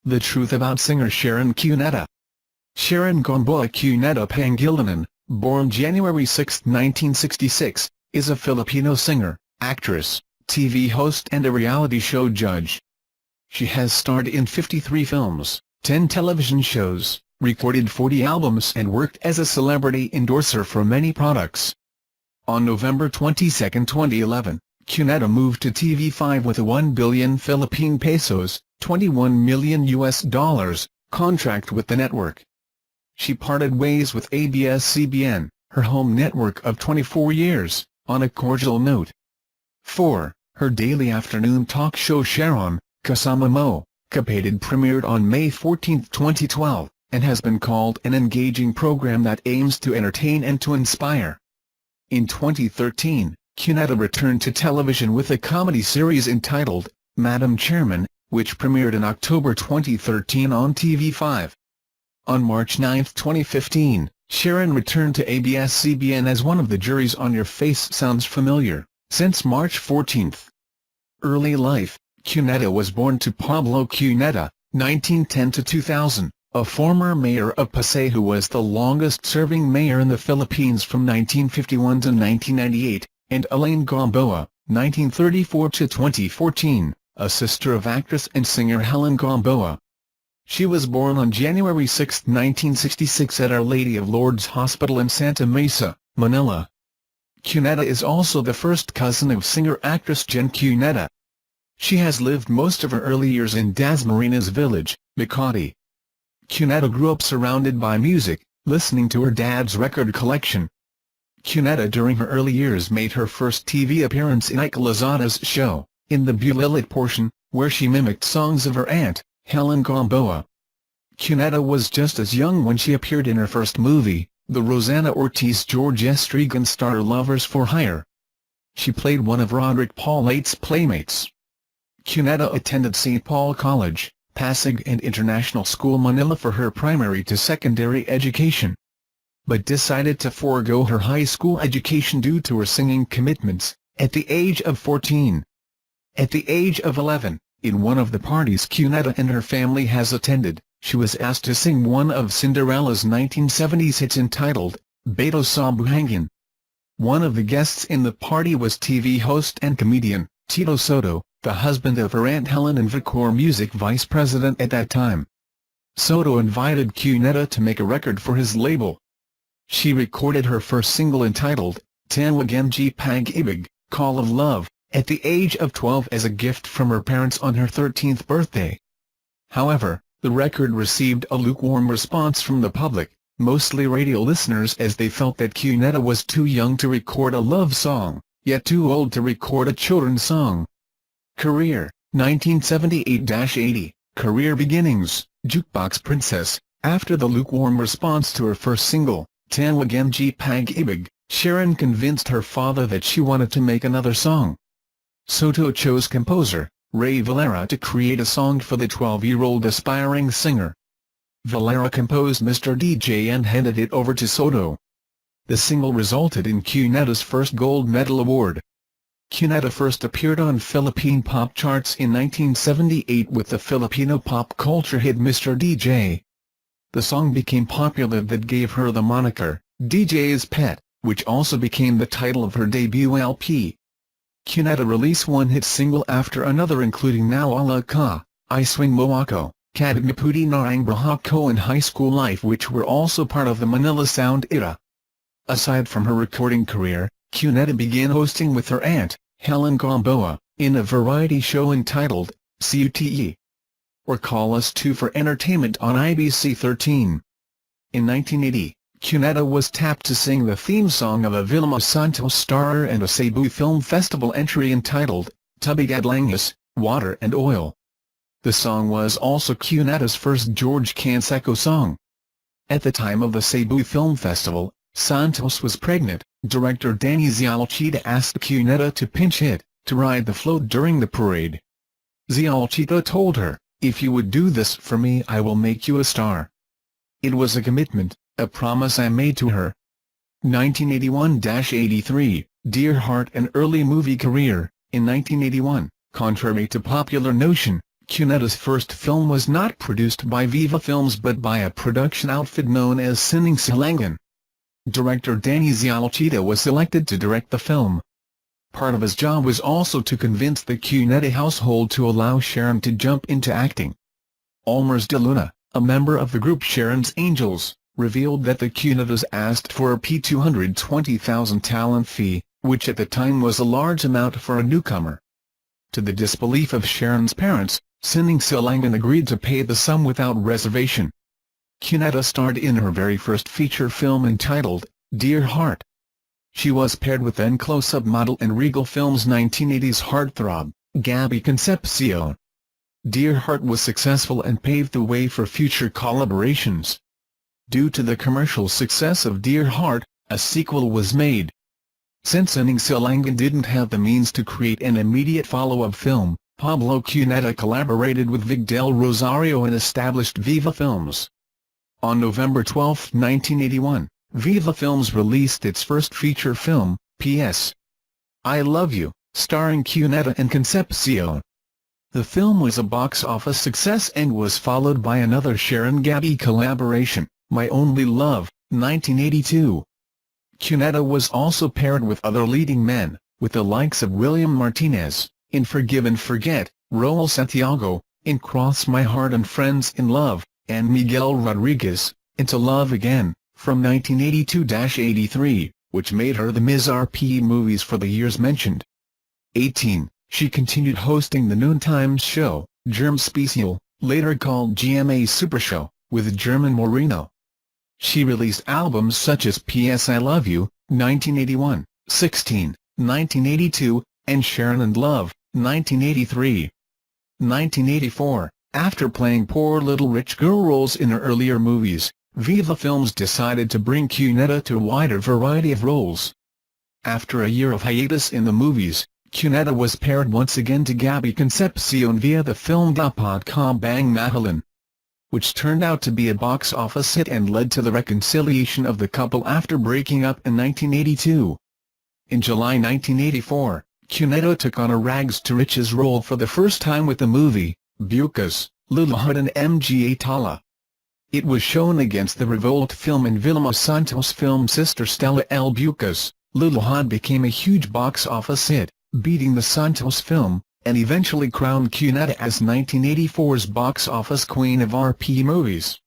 The truth about singer Sharon Cuneta. Sharon Gamboa Cuneta Pangilinan, born January 6, 1966, is a Filipino singer, actress, TV host and a reality show judge. She has starred in 53 films, 10 television shows, recorded 40 albums and worked as a celebrity endorser for many products. On November 22, 2011, Cuneta moved to TV5 with a 1 billion Philippine pesos, $21 million contract with the network. She parted ways with ABS-CBN, her home network of 24 years, on a cordial note. 4. Her daily afternoon talk show Sharon, Kasama Mo, Kapatid premiered on May 14, 2012, and has been called an engaging program that aims to entertain and to inspire. In 2013, Cuneta returned to television with a comedy series entitled, Madam Chairman, which premiered in October 2013 on TV5. On March 9, 2015, Sharon returned to ABS-CBN as one of the juries on Your Face Sounds Familiar, since March 14. Early life. Cuneta was born to Pablo Cuneta, 1910–2000, a former mayor of Pasay who was the longest-serving mayor in the Philippines from 1951 to 1998, and Elaine Gamboa, 1934–2014, a sister of actress and singer Helen Gamboa. She was born on January 6, 1966 at Our Lady of Lourdes Hospital in Santa Mesa, Manila. Cuneta is also the first cousin of singer-actress Jen Cuneta. She has lived most of her early years in Dasmariñas village, Makati. Cuneta grew up surrounded by music, listening to her dad's record collection. Cuneta during her early years made her first TV appearance in Ike Lozada's show, in the Bulilit portion, where she mimicked songs of her aunt, Helen Gamboa. Cuneta was just as young when she appeared in her first movie, the Rosana Ortiz-George Estrigan star Lovers for Hire. She played one of Roderick Paulate's playmates. Cuneta attended St. Paul College, Pasig and International School Manila for her primary to secondary education, but decided to forego her high school education due to her singing commitments, at the age of 14. At the age of 11, in one of the parties Cuneta and her family has attended, she was asked to sing one of Cinderella's 1970s hits entitled, Beto sa Buhangin. One of the guests in the party was TV host and comedian, Tito Soto, the husband of her Aunt Helen and Vicor Music vice president at that time. Soto invited Cuneta to make a record for his label. She recorded her first single entitled, Tanwagan G Pag-ibig, Call of Love, at the age of 12 as a gift from her parents on her 13th birthday. However, the record received a lukewarm response from the public, mostly radio listeners, as they felt that Cuneta was too young to record a love song, yet too old to record a children's song. Career, 1978–80, Career beginnings, Jukebox Princess. After the lukewarm response to her first single, Tanwagan G Pag-ibig, Sharon convinced her father that she wanted to make another song. Soto chose composer, Ray Valera, to create a song for the 12-year-old aspiring singer. Valera composed Mr. DJ and handed it over to Soto. The single resulted in Cuneta's first gold medal award. Cuneta first appeared on Philippine pop charts in 1978 with the Filipino pop culture hit Mr. DJ. The song became popular, that gave her the moniker, DJ's Pet, which also became the title of her debut LP. Cuneta released one hit single after another, including Nawala Ka, I Swing Mo Ako, Kadagnaputi Narang Brahako and High School Life, which were also part of the Manila Sound era. Aside from her recording career, Cuneta began hosting with her aunt, Helen Gamboa, in a variety show entitled, Cute, or Call Us 2 for Entertainment on IBC 13. In 1980, Cuneta was tapped to sing the theme song of a Vilma Santos star and a Cebu Film Festival entry entitled, Tubig Adlangas, Water and Oil. The song was also Cuneta's first George Canseco song. At the time of the Cebu Film Festival, Santos was pregnant. Director Danny Zialchita asked Cuneta to pinch hit, to ride the float during the parade. Zialchita told her, "If you would do this for me, I will make you a star." It was a commitment, a promise I made to her. 1981–83, Dear Heart and early movie career. In 1981, contrary to popular notion, Cuneta's first film was not produced by Viva Films but by a production outfit known as Sining Silangan. Director Danny Zialchita was selected to direct the film. Part of his job was also to convince the Cuneta household to allow Sharon to jump into acting. Almers de Luna, a member of the group Sharon's Angels, revealed that the Cunetas asked for a $220,000 talent fee, which at the time was a large amount for a newcomer. To the disbelief of Sharon's parents, Sining Silangan agreed to pay the sum without reservation. Cuneta starred in her very first feature film entitled, Dear Heart. She was paired with then close-up model and Regal Films' 1980s heartthrob, Gabby Concepcion. Dear Heart was successful and paved the way for future collaborations. Due to the commercial success of Dear Heart, a sequel was made. Since Sining Silangan didn't have the means to create an immediate follow-up film, Pablo Cuneta collaborated with Vic del Rosario and established Viva Films. On November 12, 1981, Viva Films released its first feature film, P.S. I Love You, starring Cuneta and Concepcion. The film was a box office success and was followed by another Sharon-Gabby collaboration, My Only Love, 1982. Cuneta was also paired with other leading men, with the likes of William Martinez, in Forgive and Forget, Raul Santiago, in Cross My Heart and Friends in Love, and Miguel Rodriguez, in To Love Again, from 1982-83, which made her the Ms. RP movies for the years mentioned. 18. She continued hosting the noontime show, Germ Special, later called GMA Super Show, with German Moreno. She released albums such as P.S. I Love You, 1981, 16, 1982, and Sharon and Love, 1983. 1984, after playing poor little rich girl roles in her earlier movies, Viva Films decided to bring Cuneta to a wider variety of roles. After a year of hiatus in the movies, Cuneta was paired once again to Gabby Concepcion via the film Dapat Bang Mahalin, which turned out to be a box office hit and led to the reconciliation of the couple after breaking up in 1982. In July 1984, Cuneta took on a rags-to-riches role for the first time with the movie, Bukas, Luluhod and Mga Tala. It was shown against the Revolt film and Vilma Santos' film Sister Stella L. Bukas. Luluhod became a huge box office hit, beating the Santos film, and eventually crowned Cuneta as 1984's box office queen of RP movies.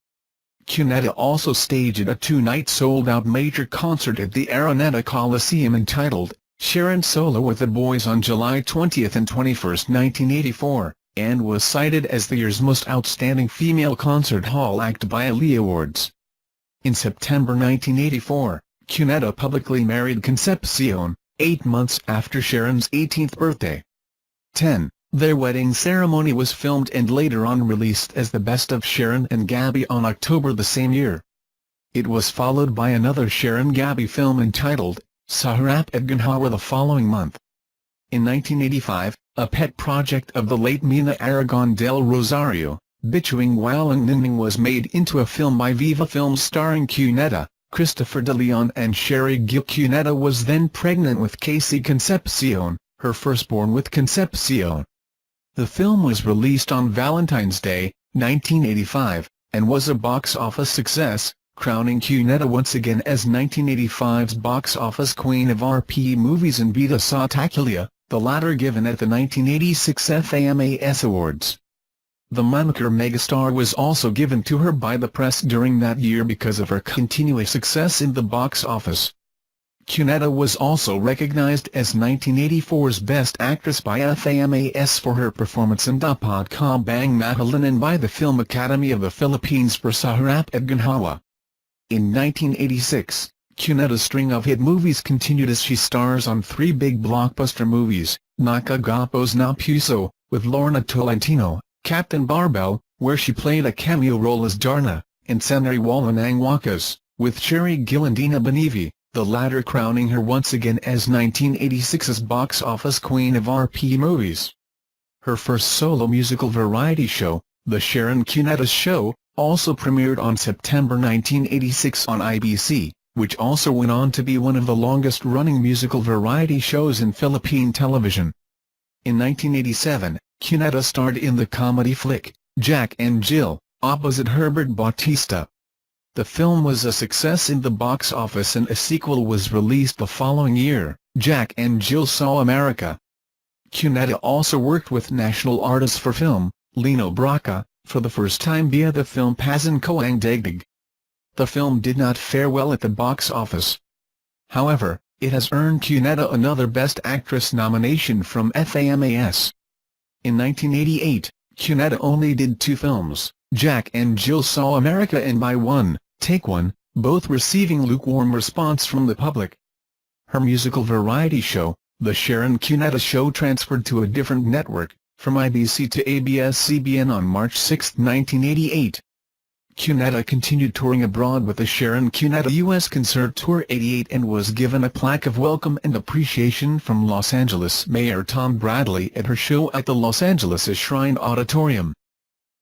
Cuneta also staged a two-night sold-out major concert at the Araneta Coliseum entitled, Sharon Solo with the Boys on July 20 and 21, 1984, and was cited as the year's most outstanding female concert hall act by Ali Awards. In September 1984, Cuneta publicly married Concepcion, 8 months after Sharon's 18th birthday. 10. Their wedding ceremony was filmed and later on released as The Best of Sharon and Gabby on October the same year. It was followed by another Sharon-Gabby film entitled, Saharap at Ginhawa the following month. In 1985, a pet project of the late Mina Aragon del Rosario, Bituing Walang Nining was made into a film by Viva Films starring Cuneta, Christopher de Leon and Sherry Gil. Cuneta was then pregnant with Casey Concepcion, her firstborn with Concepcion. The film was released on Valentine's Day, 1985, and was a box office success, crowning Cuneta once again as 1985's box office queen of RP movies and Vida sa Taquilla, the latter given at the 1986 FAMAS Awards. The moniker Megastar was also given to her by the press during that year because of her continuous success in the box office. Cuneta was also recognized as 1984's Best Actress by FAMAS for her performance in Dapat Bang Mahalin and by the Film Academy of the Philippines for Saharap at Ginhawa. In 1986, Cuneta's string of hit movies continued as she stars on 3 big blockbuster movies, Nakagapos na Puso, with Lorna Tolentino, Captain Barbell, where she played a cameo role as Darna, and Sanariwala ng Wakas, with Sherry Gil and Dina Benivi, the latter crowning her once again as 1986's box office queen of RP movies. Her first solo musical variety show, The Sharon Cuneta Show, also premiered on September 1986 on IBC, which also went on to be one of the longest-running musical variety shows in Philippine television. In 1987, Cuneta starred in the comedy flick, Jack and Jill, opposite Herbert Bautista. The film was a success in the box office and a sequel was released the following year, Jack and Jill Saw America. Cuneta also worked with national artists for film, Lino Brocka, for the first time via the film Pasan Ko Ang Daigdig. The film did not fare well at the box office. However, it has earned Cuneta another Best Actress nomination from FAMAS. In 1988, Cuneta only did 2 films, Jack and Jill Saw America and Buy One, Take One, both receiving lukewarm response from the public. Her musical variety show, The Sharon Cuneta Show, transferred to a different network, from IBC to ABS-CBN on March 6, 1988. Cuneta continued touring abroad with the Sharon Cuneta U.S. Concert Tour 88 and was given a plaque of welcome and appreciation from Los Angeles Mayor Tom Bradley at her show at the Los Angeles Shrine Auditorium.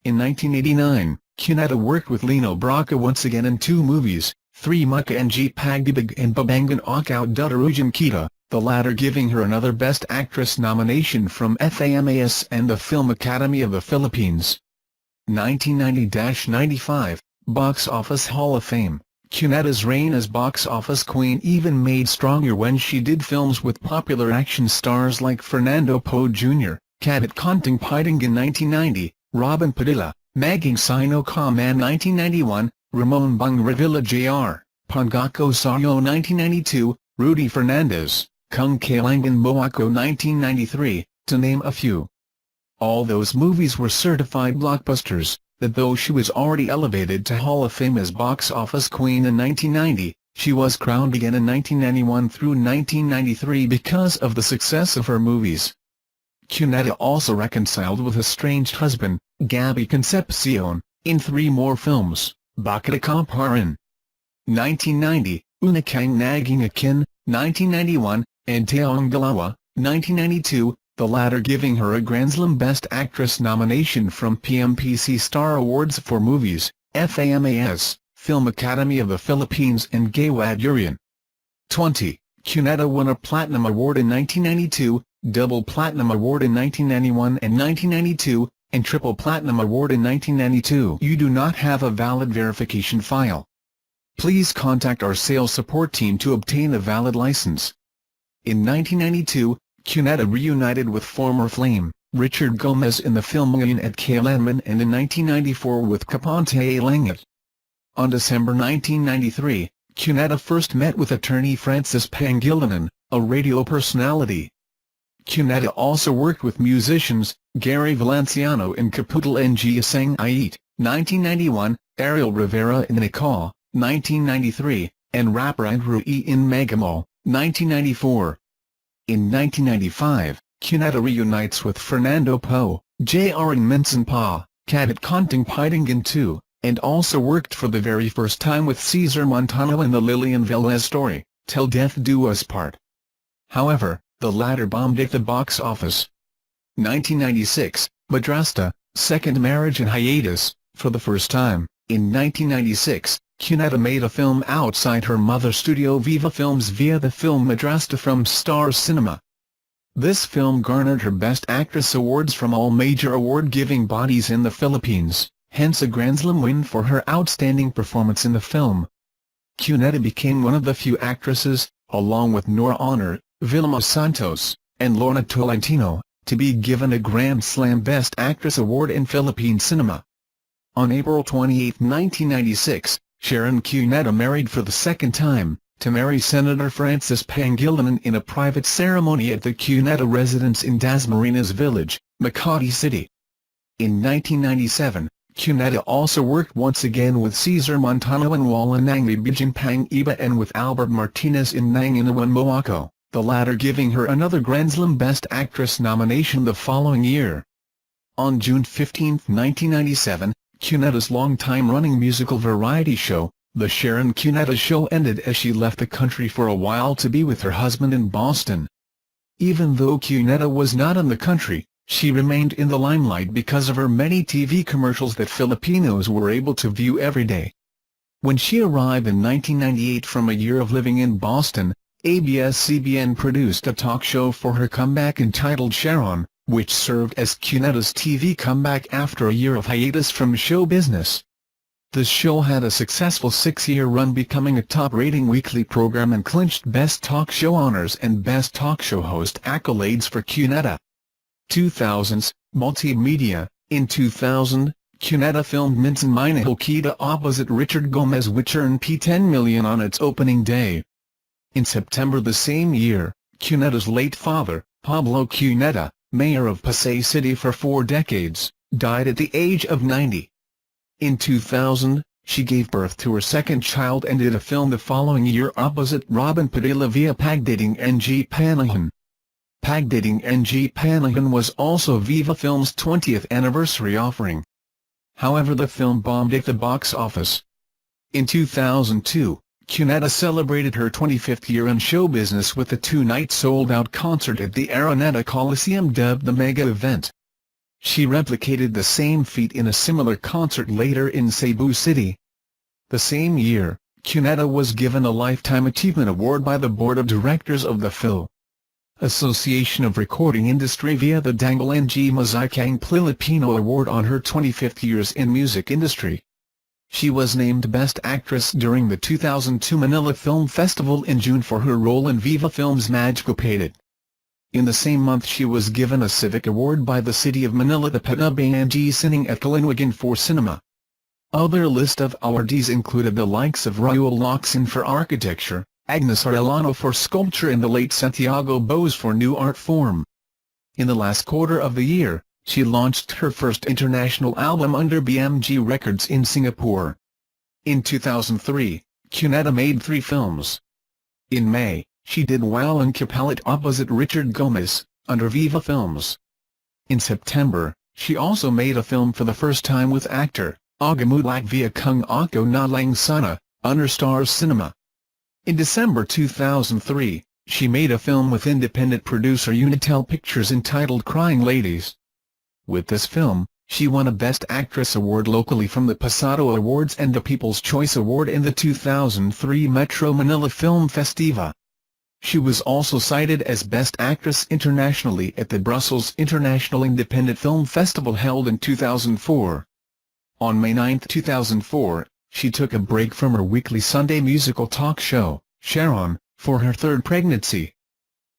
In 1989, Cuneta worked with Lino Brocka once again in 2 movies, Three Muka and G Pagdibig and Babangan Akaw Dutarujan Kita, the latter giving her another Best Actress nomination from FAMAS and the Film Academy of the Philippines. 1990-95, Box Office Hall of Fame. Cuneta's reign as box office queen even made stronger when she did films with popular action stars like Fernando Poe Jr., Kabit Konting Piting in 1990, Robin Padilla, Maging Sino Ka Man 1991, Ramon Bang Revilla Jr., Pangako Sayo 1992, Rudy Fernandez, Kung Kailangan Moako 1993, to name a few. All those movies were certified blockbusters, that though she was already elevated to Hall of Fame as box office queen in 1990, she was crowned again in 1991 through 1993 because of the success of her movies. Cuneta also reconciled with estranged husband, Gabby Concepcion, in 3 more films, Bakit Kamparan, 1990, Unakang Naging Akin, 1991, and Taong Dalawa, 1992, the latter giving her a Grand Slam Best Actress nomination from PMPC Star Awards for Movies, FAMAS, Film Academy of the Philippines and Gawad Urian. 20. Cuneta won a Platinum Award in 1992, Double Platinum Award in 1991 and 1992, and Triple Platinum Award in 1992. You do not have a valid verification file. Please contact our sales support team to obtain a valid license. In 1992, Cuneta reunited with former Flame, Richard Gomez in the film Ngayon at Kailanman, and in 1994 with Kapante Langit. On December 1993, Cuneta first met with attorney Francis Pangilinan, a radio personality. Cuneta also worked with musicians, Gary Valenciano in Kaputal and Giasang Ait, 1991, Ariel Rivera in Nicole, 1993, and rapper Andrew E. in Megamall, 1994. In 1995, Cuneta reunites with Fernando Poe, Jr. in Minsan Pa, Kabit Konting Pitingan 2, and also worked for the very first time with Cesar Montano in the Lilian Velez story, Till Death Do Us Part. However, the latter bombed at the box office. 1996, Madrasta, Second Marriage and Hiatus. For the first time, in 1996, Cuneta made a film outside her mother studio Viva Films via the film Madrasta from Star Cinema. This film garnered her Best Actress awards from all major award-giving bodies in the Philippines, hence a Grand Slam win for her outstanding performance in the film. Cuneta became one of the few actresses, along with Nora Honor, Vilma Santos, and Lorna Tolentino, to be given a Grand Slam Best Actress award in Philippine cinema. On April 28, 1996, Sharon Cuneta married for the second time, to marry Senator Francis Pangilinan in a private ceremony at the Cuneta residence in Dasmariñas Village, Makati City. In 1997, Cuneta also worked once again with Cesar Montano and Wala Nang Bibigyan Pang Iba and with Albert Martinez in Nanginawan Moako, the latter giving her another Grand Slam Best Actress nomination the following year. On June 15, 1997, Cuneta's long-time-running musical variety show, The Sharon Cuneta Show, ended as she left the country for a while to be with her husband in Boston. Even though Cuneta was not in the country, she remained in the limelight because of her many TV commercials that Filipinos were able to view every day. When she arrived in 1998 from a year of living in Boston, ABS-CBN produced a talk show for her comeback entitled Sharon, which served as Cuneta's TV comeback after a year of hiatus from show business. The show had a successful 6-year run, becoming a top-rating weekly program and clinched Best Talk Show honors and Best Talk Show Host accolades for Cuneta. 2000s, Multimedia. In 2000, Cuneta filmed Minsan Kita opposite Richard Gomez, which earned $10 million on its opening day. In September the same year, Cuneta's late father, Pablo Cuneta, mayor of Pasay City for 4 decades, died at the age of 90. In 2000, she gave birth to her second child and did a film the following year opposite Robin Padilla via Pagdating Ng Panahan. Pagdating Ng Panahan was also Viva Films' 20th anniversary offering. However, the film bombed at the box office. In 2002, Cuneta celebrated her 25th year in show business with a 2-night sold-out concert at the Araneta Coliseum dubbed the Mega Event. She replicated the same feat in a similar concert later in Cebu City. The same year, Cuneta was given a Lifetime Achievement Award by the Board of Directors of the Phil. Association of Recording Industry via the Dangle Ng Mazikang Filipino Award on her 25th years in music industry. She was named Best Actress during the 2002 Manila Film Festival in June for her role in Viva Films' Magkapatid. In the same month she was given a Civic Award by the City of Manila, the Panabangi Sining at Kalinwagan for cinema. Other list of awardees included the likes of Raul Locsin for architecture, Agnes Arellano for sculpture and the late Santiago Bose for new art form. In the last quarter of the year, she launched her first international album under BMG Records in Singapore. In 2003, Cuneta made 3 films. In May, she did Walang Kapalit opposite Richard Gomez, under Viva Films. In September, she also made a film for the first time with actor Agamulak via Kung Ako Na Lang Sana, under Stars Cinema. In December 2003, she made a film with independent producer Unitel Pictures entitled Crying Ladies. With this film, she won a Best Actress award locally from the Pasado Awards and the People's Choice Award in the 2003 Metro Manila Film Festiva. She was also cited as Best Actress internationally at the Brussels International Independent Film Festival held in 2004. On May 9, 2004, she took a break from her weekly Sunday musical talk show, Sharon, for her 3rd pregnancy.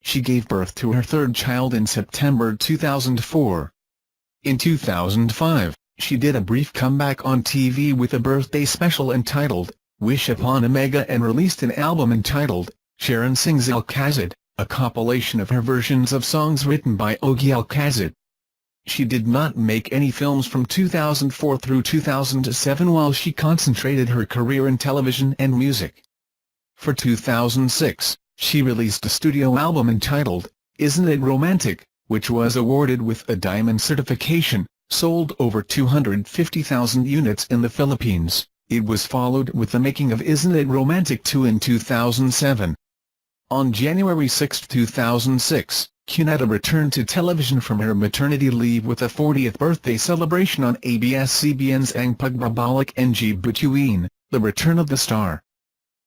She gave birth to her 3rd child in September 2004. In 2005, she did a brief comeback on TV with a birthday special entitled Wish Upon a Mega and released an album entitled Sharon Sings Alcazid, a compilation of her versions of songs written by Ogie Alcazid. She did not make any films from 2004 through 2007 while she concentrated her career in television and music. For 2006, she released a studio album entitled Isn't It Romantic, which was awarded with a diamond certification, sold over 250,000 units in the Philippines. It was followed with the making of Isn't It Romantic 2 in 2007. On January 6, 2006, Cuneta returned to television from her maternity leave with a 40th birthday celebration on ABS-CBN's Ang Pagbabalik ng Bituin, The Return of the Star.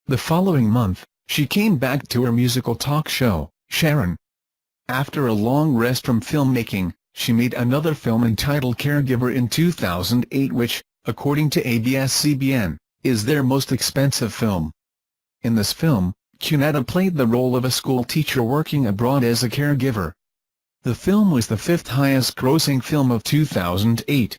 The following month, she came back to her musical talk show, Sharon. After a long rest from filmmaking, she made another film entitled Caregiver in 2008 which, according to ABS-CBN, is their most expensive film. In this film, Cuneta played the role of a school teacher working abroad as a caregiver. The film was the 5th highest-grossing film of 2008.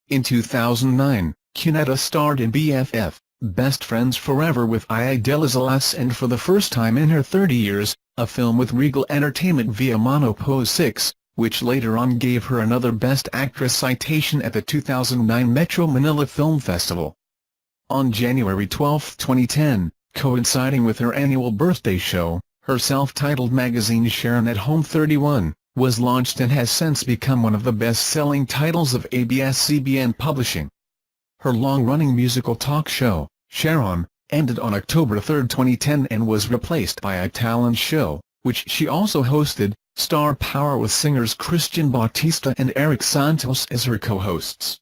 In 2009, Cuneta starred in BFF, Best Friends Forever with Ai de las Alas and for the first time in her 30 years, a film with Regal Entertainment via Monopose 6, which later on gave her another Best Actress citation at the 2009 Metro Manila Film Festival. On January 12, 2010, coinciding with her annual birthday show, her self-titled magazine Sharon at Home 31, was launched and has since become one of the best-selling titles of ABS-CBN Publishing. Her long-running musical talk show, Sharon, ended on October 3, 2010 and was replaced by a talent show, which she also hosted, Star Power with singers Christian Bautista and Eric Santos as her co-hosts.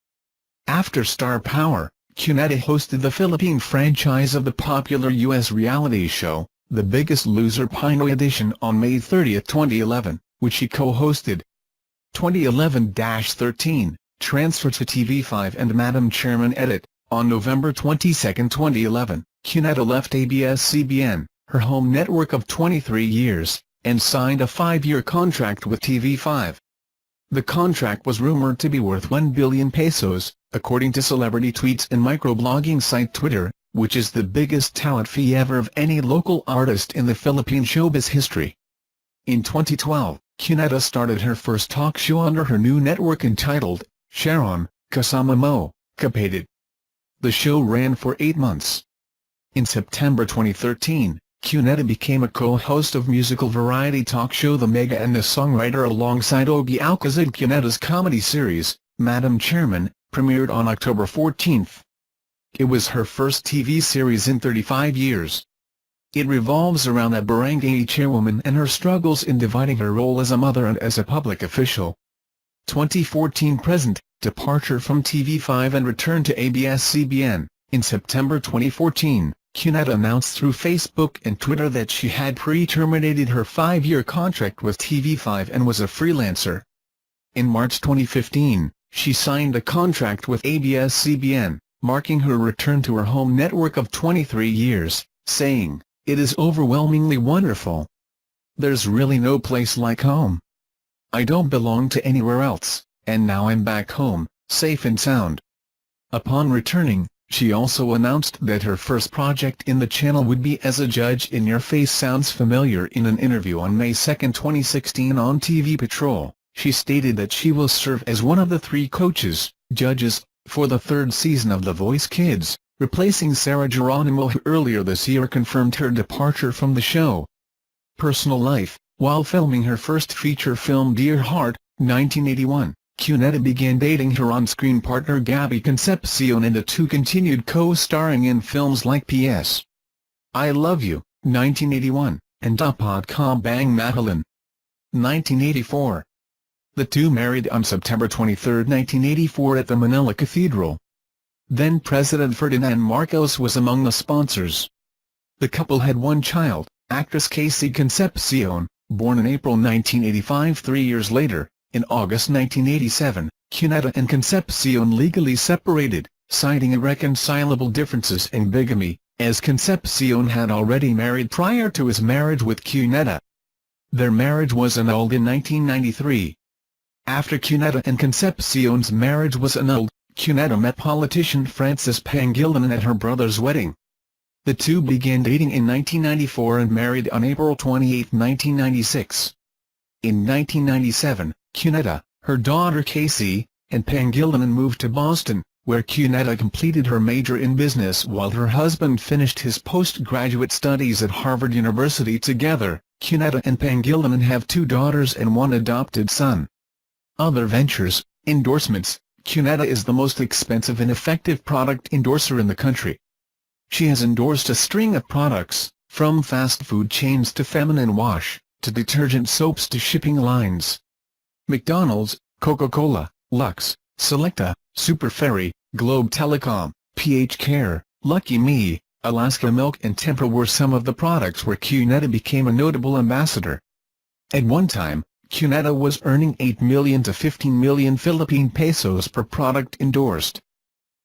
After Star Power, Cuneta hosted the Philippine franchise of the popular U.S. reality show, The Biggest Loser Pinoy Edition on May 30, 2011, which she co-hosted. 2011-13, transfer to TV5 and Madam Chairman edit. On November 22, 2011, Cuneta left ABS-CBN, her home network of 23 years, and signed a 5-year contract with TV5. The contract was rumored to be worth 1 billion pesos, according to celebrity tweets and microblogging site Twitter, which is the biggest talent fee ever of any local artist in the Philippine showbiz history. In 2012, Cuneta started her first talk show under her new network entitled, Sharon, Kasama Mo, Kapatid. The show ran for 8 months. In September 2013, Cuneta became a co-host of musical variety talk show The Mega and the songwriter alongside Ogie Alcazar. Cuneta's comedy series, Madam Chairman, premiered on October 14. It was her first TV series in 35 years. It revolves around a barangay chairwoman and her struggles in dividing her role as a mother and as a public official. 2014-present, departure from TV5 and return to ABS-CBN. In September 2014, Cuneta announced through Facebook and Twitter that she had pre-terminated her 5-year contract with TV5 and was a freelancer. In March 2015, she signed a contract with ABS-CBN, marking her return to her home network of 23 years, saying, "It is overwhelmingly wonderful. There's really no place like home. I don't belong to anywhere else, and now I'm back home, safe and sound." Upon returning, she also announced that her first project in the channel would be as a judge in Your Face Sounds Familiar. In an interview on May 2, 2016 on TV Patrol, she stated that she will serve as one of the 3 judges, for the 3rd season of The Voice Kids, replacing Sarah Geronimo, who earlier this year confirmed her departure from the show. Personal life: while filming her first feature film Dear Heart, 1981, Cuneta began dating her on-screen partner Gabby Concepcion, and the two continued co-starring in films like P.S. I Love You, 1981, and Dapat Ka Bang Mahalin, 1984. The two married on September 23, 1984 at the Manila Cathedral. Then President Ferdinand Marcos was among the sponsors. The couple had one child, actress Casey Concepcion, born in April 1985. 3 years later, in August 1987, Cuneta and Concepcion legally separated, citing irreconcilable differences and bigamy, as Concepcion had already married prior to his marriage with Cuneta. Their marriage was annulled in 1993. After Cuneta and Concepcion's marriage was annulled, Cuneta met politician Francis Pangilinan at her brother's wedding. The two began dating in 1994 and married on April 28, 1996. In 1997, Cuneta, her daughter Casey, and Pangilinan moved to Boston, where Cuneta completed her major in business while her husband finished his postgraduate studies at Harvard University. Together, Cuneta and Pangilinan have 2 daughters and 1 adopted son. Other ventures: endorsements. Cuneta is the most expensive and effective product endorser in the country. She has endorsed a string of products, from fast food chains to feminine wash, to detergent soaps to shipping lines. McDonald's, Coca-Cola, Lux, Selecta, Super Ferry, Globe Telecom, PH Care, Lucky Me, Alaska Milk and Tempur were some of the products where Cuneta became a notable ambassador. At one time, Cuneta was earning 8 million to 15 million Philippine pesos per product endorsed.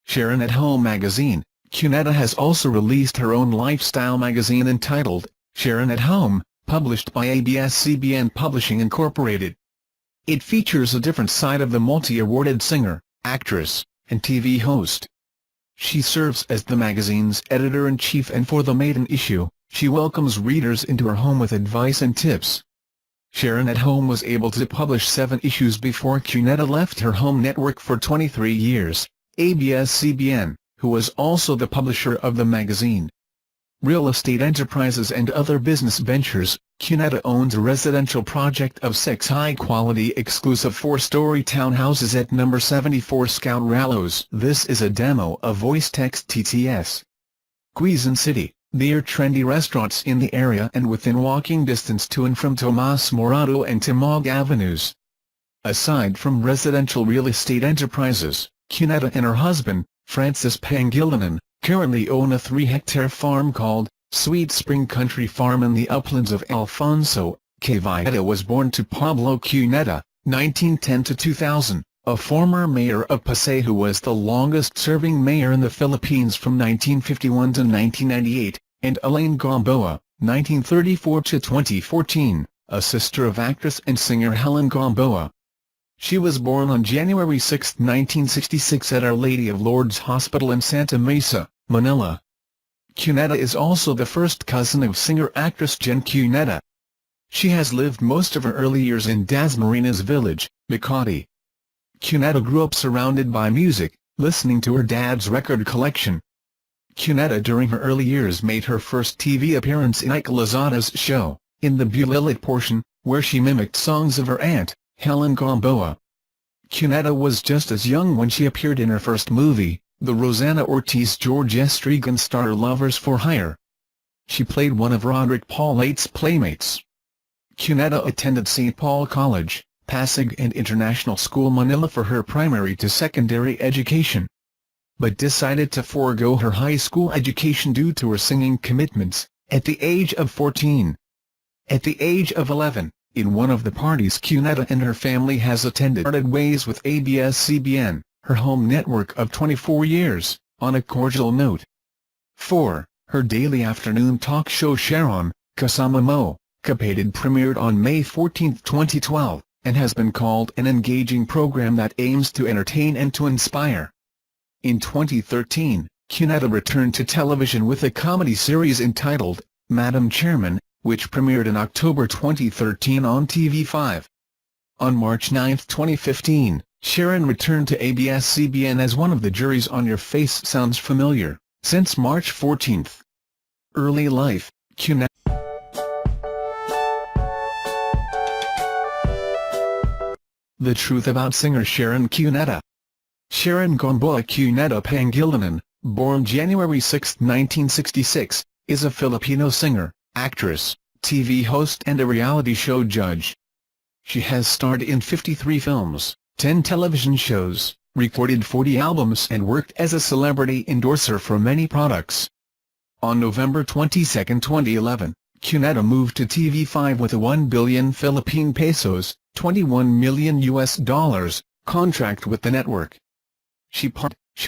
Sharon at Home magazine. Cuneta has also released her own lifestyle magazine entitled, Sharon at Home, published by ABS-CBN Publishing Incorporated. It features a different side of the multi-awarded singer, actress, and TV host. She serves as the magazine's editor-in-chief, and for the maiden issue, she welcomes readers into her home with advice and tips. Sharon at Home was able to publish 7 issues before Cuneta left her home network for 23 years, ABS-CBN, who was also the publisher of the magazine. Real estate enterprises and other business ventures. Cuneta owns a residential project of 6 high-quality exclusive 4-story townhouses at No. 74 Scout Rallos. This is a demo of Voice Text TTS. Quezon City. There are trendy restaurants in the area and within walking distance to and from Tomas Morato and Timog Avenues. Aside from residential real estate enterprises, Cuneta and her husband, Francis Pangilinan, currently own a 3-hectare farm called Sweet Spring Country Farm in the uplands of Alfonso. Cuneta was born to Pablo Cuneta, 1910 to 2000, a former mayor of Pasay who was the longest-serving mayor in the Philippines from 1951 to 1998, and Elaine Gamboa, 1934 to 2014, a sister of actress and singer Helen Gamboa. She was born on January 6, 1966 at Our Lady of Lourdes Hospital in Santa Mesa, Manila. Cuneta is also the first cousin of singer-actress Jen Cuneta. She has lived most of her early years in Dasmariñas village, Makati. Cuneta grew up surrounded by music, listening to her dad's record collection. Cuneta during her early years made her first TV appearance in Ike Lozada's show, in the Bulilit portion, where she mimicked songs of her aunt, Helen Gamboa. Cuneta was just as young when she appeared in her first movie, the Rosana Ortiz-George Estrigan star Lovers for Hire. She played one of Roderick Paulate's playmates. Cuneta attended St. Paul College, Pasig and International School Manila for her primary to secondary education, but decided to forego her high school education due to her singing commitments, at the age of 14. At the age of 11, in one of the parties Cuneta and her family has attended parted ways with ABS-CBN, her home network of 24 years, on a cordial note. 4. Her daily afternoon talk show Sharon, Kasama Mo, Kapatid premiered on May 14, 2012, and has been called an engaging program that aims to entertain and to inspire. In 2013, Cuneta returned to television with a comedy series entitled, Madam Chairman, which premiered in October 2013 on TV5. On March 9, 2015, Sharon returned to ABS-CBN as one of the juries on Your Face Sounds Familiar, since March 14. Early life, Cuneta. The truth about singer Sharon Cuneta. Sharon Gamboa Cuneta Pangilinan, born January 6, 1966, is a Filipino singer, actress, TV host and a reality show judge. She has starred in 53 films, 10 television shows, recorded 40 albums and worked as a celebrity endorser for many products. On November 22, 2011, Cuneta moved to TV5 with a 1 billion Philippine pesos, $21 million contract with the network. She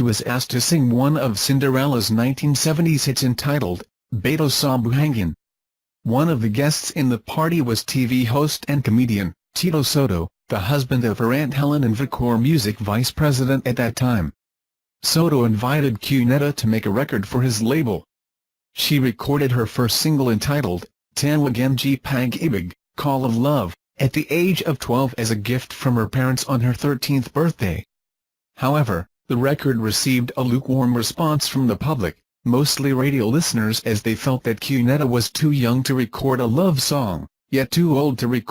was asked to sing one of Cinderella's 1970s hits entitled, Beto sa Buhangin. One of the guests in the party was TV host and comedian, Tito Soto, the husband of her Aunt Helen and Vicor Music vice president at that time. Soto invited Cuneta to make a record for his label. She recorded her first single entitled, Tanwag Ng Pag-ibig, Call of Love, at the age of 12 as a gift from her parents on her 13th birthday. However, the record received a lukewarm response from the public, mostly radio listeners, as they felt that Cuneta was too young to record a love song, yet too old to record